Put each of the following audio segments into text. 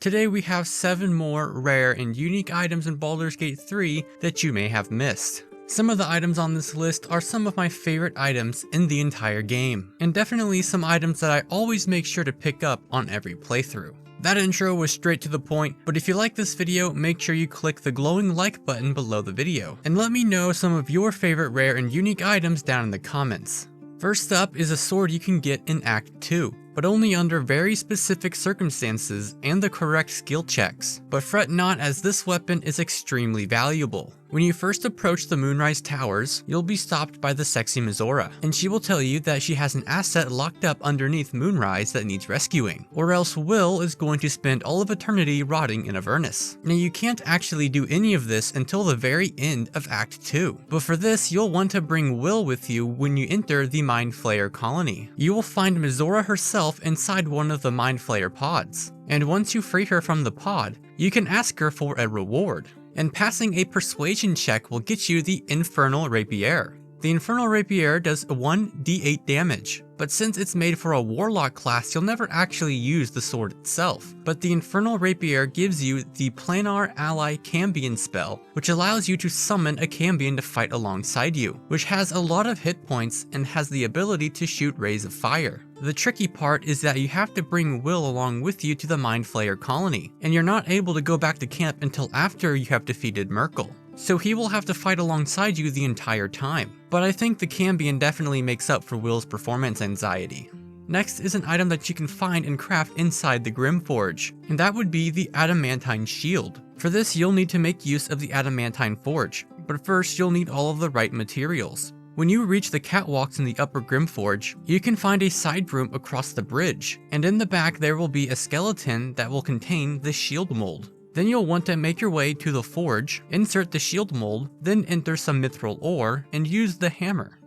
Today we have 7 more rare and unique items in Baldur's Gate 3 that you may have missed. Some of the items on this list are some of my favorite items in the entire game, and definitely some items that I always make sure to pick up on every playthrough. That intro was straight to the point, but if you like this video, make sure you click the glowing like button below the video, and let me know some of your favorite rare and unique items down in the comments. First up is a sword you can get in Act 2, but only under very specific circumstances and the correct skill checks. But fret not, as this weapon is extremely valuable. When you first approach the Moonrise Towers, you'll be stopped by the sexy Mizora, and she will tell you that she has an asset locked up underneath Moonrise that needs rescuing, or else Will is going to spend all of eternity rotting in Avernus. Now you can't actually do any of this until the very end of Act 2, but for this you'll want to bring Will with you when you enter the Mind Flayer colony. You will find Mizora herself inside one of the Mind Flayer pods, and once you free her from the pod, you can ask her for a reward. And passing a persuasion check will get you the Infernal Rapier. The Infernal Rapier does 1d8 damage, but since it's made for a Warlock class, you'll never actually use the sword itself. But the Infernal Rapier gives you the Planar Ally Cambion spell, which allows you to summon a Cambion to fight alongside you, which has a lot of hit points and has the ability to shoot rays of fire. The tricky part is that you have to bring Will along with you to the Mind Flayer colony, and you're not able to go back to camp until after you have defeated Merkel. So he will have to fight alongside you the entire time. But I think the Cambion definitely makes up for Will's performance anxiety. Next is an item that you can find and craft inside the Grimforge, and that would be the Adamantine Shield. For this you'll need to make use of the Adamantine Forge, but first you'll need all of the right materials. When you reach the catwalks in the upper Grimforge, you can find a side room across the bridge, and in the back there will be a skeleton that will contain the shield mold. Then you'll want to make your way to the forge, insert the shield mold, then enter some mithril ore, and use the hammer.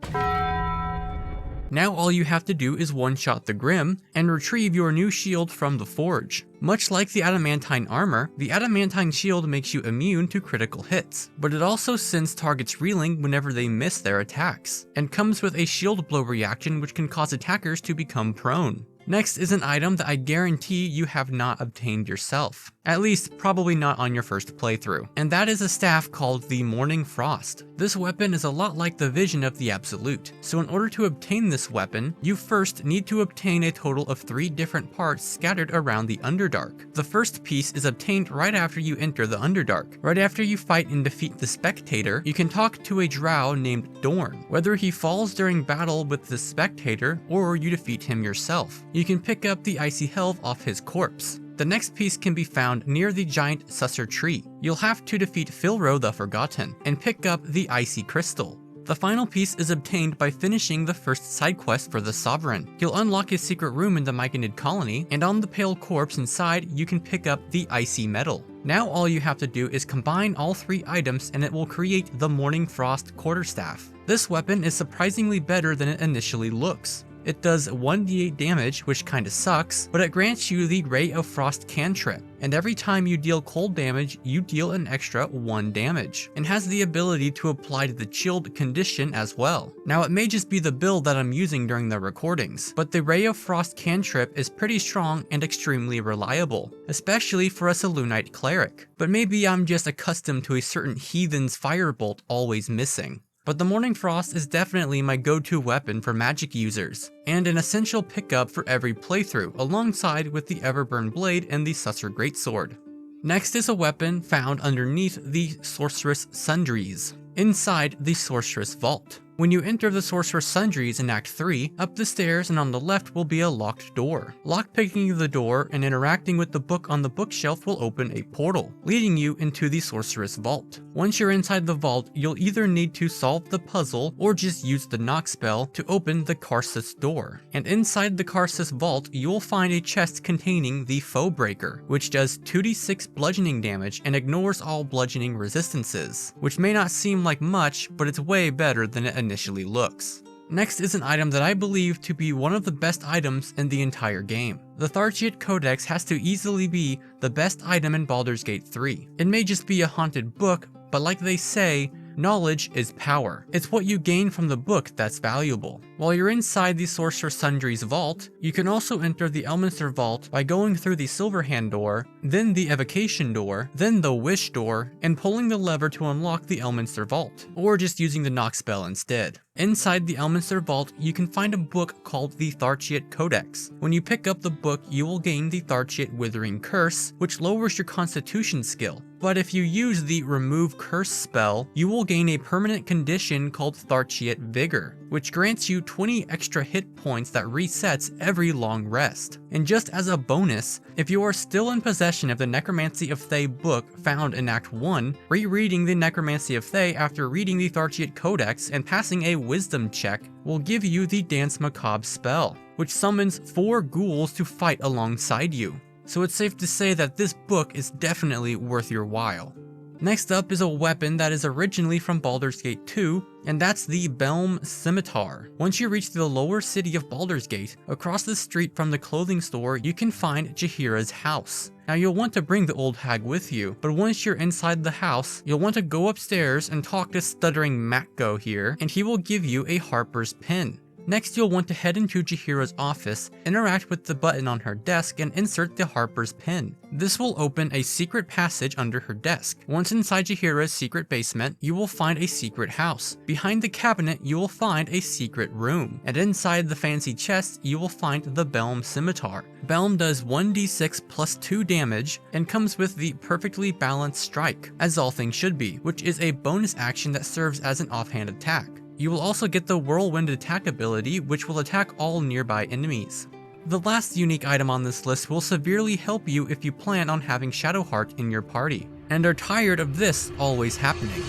Now all you have to do is one-shot the Grim, and retrieve your new shield from the forge. Much like the Adamantine armor, the Adamantine shield makes you immune to critical hits, but it also sends targets reeling whenever they miss their attacks, and comes with a shield blow reaction which can cause attackers to become prone. Next is an item that I guarantee you have not obtained yourself. At least, probably not on your first playthrough. And that is a staff called the Morning Frost. This weapon is a lot like the Vision of the Absolute. So in order to obtain this weapon, you first need to obtain a total of 3 different parts scattered around the Underdark. The first piece is obtained right after you enter the Underdark. Right after you fight and defeat the Spectator, you can talk to a drow named Dorn. Whether he falls during battle with the Spectator, or you defeat him yourself, you can pick up the Icy Helve off his corpse. The next piece can be found near the giant Susser tree. You'll have to defeat Filro the Forgotten, and pick up the Icy Crystal. The final piece is obtained by finishing the first side quest for the Sovereign. You'll unlock his secret room in the Myconid colony, and on the pale corpse inside, you can pick up the Icy Metal. Now all you have to do is combine all 3 items and it will create the Morning Frost Quarterstaff. This weapon is surprisingly better than it initially looks. It does 1d8 damage, which kinda sucks, but it grants you the Ray of Frost cantrip, and every time you deal cold damage, you deal an extra 1 damage, and has the ability to apply to the chilled condition as well. Now it may just be the build that I'm using during the recordings, but the Ray of Frost cantrip is pretty strong and extremely reliable, especially for a Selûnite cleric. But maybe I'm just accustomed to a certain heathen's firebolt always missing. But the Morning Frost is definitely my go-to weapon for magic users, and an essential pickup for every playthrough, alongside with the Everburn Blade and the Susser Greatsword. Next is a weapon found underneath the Sorceress Sundries, inside the Sorceress Vault. When you enter the Sorceress Sundries in Act 3, up the stairs and on the left will be a locked door. Lockpicking the door and interacting with the book on the bookshelf will open a portal, leading you into the Sorceress Vault. Once you're inside the vault, you'll either need to solve the puzzle or just use the knock spell to open the Karsus door. And inside the Karsus Vault, you'll find a chest containing the Foe Breaker, which does 2d6 bludgeoning damage and ignores all bludgeoning resistances, which may not seem like much, but it's way better than it initially looks. Next is an item that I believe to be one of the best items in the entire game. The Tharchiot Codex has to easily be the best item in Baldur's Gate 3. It may just be a haunted book, but like they say, knowledge is power. It's what you gain from the book that's valuable. While you're inside the Sorcerer Sundry's vault, you can also enter the Elminster vault by going through the Silverhand door, then the Evocation door, then the Wish door, and pulling the lever to unlock the Elminster vault, or just using the knock spell instead. Inside the Elminster vault, you can find a book called the Tharchiate Codex. When you pick up the book, you will gain the Tharchiate Withering Curse, which lowers your Constitution skill. But if you use the Remove Curse spell, you will gain a permanent condition called Tharchiate Vigor, which grants you 20 extra hit points that resets every long rest. And just as a bonus, if you are still in possession of the Necromancy of Thay book found in Act 1, rereading the Necromancy of Thay after reading the Tharchiate Codex and passing a Wisdom check will give you the Dance Macabre spell, which summons 4 ghouls to fight alongside you. So it's safe to say that this book is definitely worth your while. Next up is a weapon that is originally from Baldur's Gate 2, and that's the Belm Scimitar. Once you reach the lower city of Baldur's Gate, across the street from the clothing store, you can find Jaheira's house. Now you'll want to bring the old hag with you, but once you're inside the house, you'll want to go upstairs and talk to stuttering Matgo here, and he will give you a Harper's Pin. Next, you'll want to head into Jaheira's office, interact with the button on her desk, and insert the Harper's Pin. This will open a secret passage under her desk. Once inside Jaheira's secret basement, you will find a secret house. Behind the cabinet, you will find a secret room. And inside the fancy chest, you will find the Belm Scimitar. Belm does 1d6 plus 2 damage, and comes with the Perfectly Balanced Strike, as all things should be, which is a bonus action that serves as an offhand attack. You will also get the Whirlwind attack ability, which will attack all nearby enemies. The last unique item on this list will severely help you if you plan on having Shadowheart in your party, and are tired of this always happening.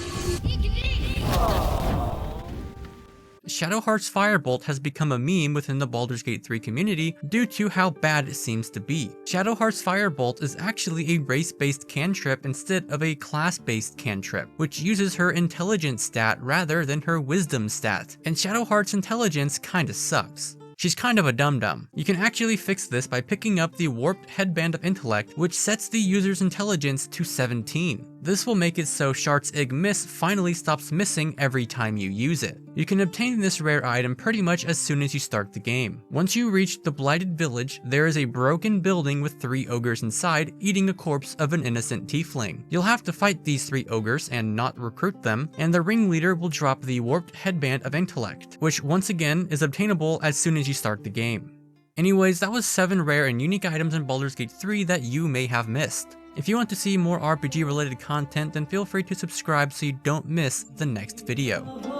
Shadowheart's Firebolt has become a meme within the Baldur's Gate 3 community due to how bad it seems to be. Shadowheart's Firebolt is actually a race-based cantrip instead of a class-based cantrip, which uses her intelligence stat rather than her wisdom stat, and Shadowheart's intelligence kinda sucks. She's kind of a dum-dum. You can actually fix this by picking up the Warped Headband of Intellect, which sets the user's intelligence to 17. This will make it so Shart's Ig Miss finally stops missing every time you use it. You can obtain this rare item pretty much as soon as you start the game. Once you reach the Blighted Village, there is a broken building with 3 ogres inside eating a corpse of an innocent tiefling. You'll have to fight these 3 ogres and not recruit them, and the ringleader will drop the Warped Headband of Intellect, which once again is obtainable as soon as you start the game. Anyways, that was 7 rare and unique items in Baldur's Gate 3 that you may have missed. If you want to see more RPG related content, then feel free to subscribe so you don't miss the next video.